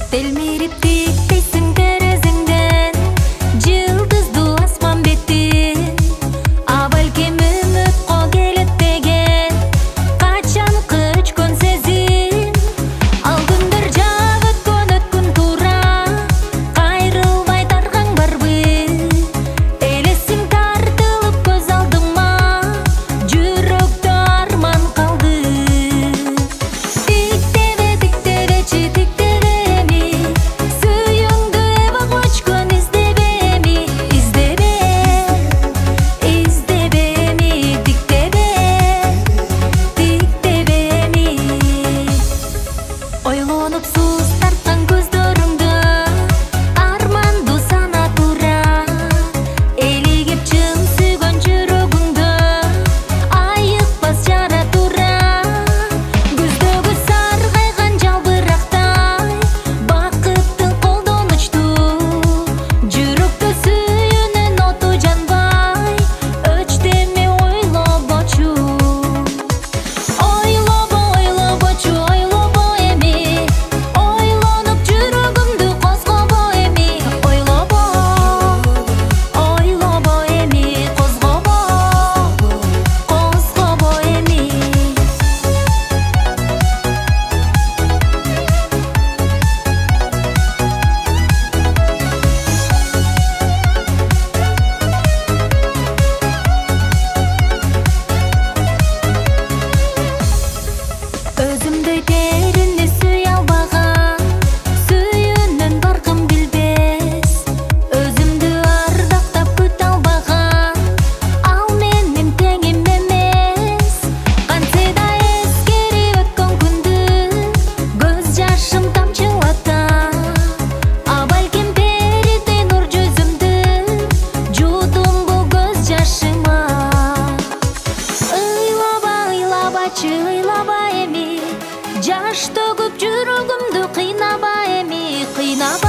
Телмирип тиктейсиң терезеңден, жылдызду асман бетин. А балким үмүт ко келет деген, качан кычкөн сезим. Ал күндөр жак өткөн тура, кайрылбай таргаң барбы. Элесиң тартылып көз алдыма, жүрөктө арман калды. Тиктебечи тиктебеми, сүйүңдү эбак көчкөн издебеми, издебеми, тиктебеми. Ойлонупсуз тарткан көздөрүңдү, арманду сана тура. Элигип чын сүйгөн жүрөгүңдү, айыкпас жара тура. Көздөгү саргайган жалбырактай, бакыттын колдон учту. Жүрөктө сүйүүнүн оту жанбай, өчтөмө ойлобочу. Ойлобочу, ойлобо эми, ойлонуп жүрөгүмдү козгобо эми. Ойлобо эми, козгобо эми. Өзүмдөй терини сүйө албаган, сүйүүнүн баркын билбес. Өзүмдү ардактап күтө албаган, ал менин теңим эмес. Кантсе да эскерип өткөн күндү, көз жашым тамчылата. А балким перидей нур жүзүмдү, жутум бул көз жашыма. Ыйлаба эми, жаш төгүп жүрөгүмдү кыйнаба эми, кыйнаба.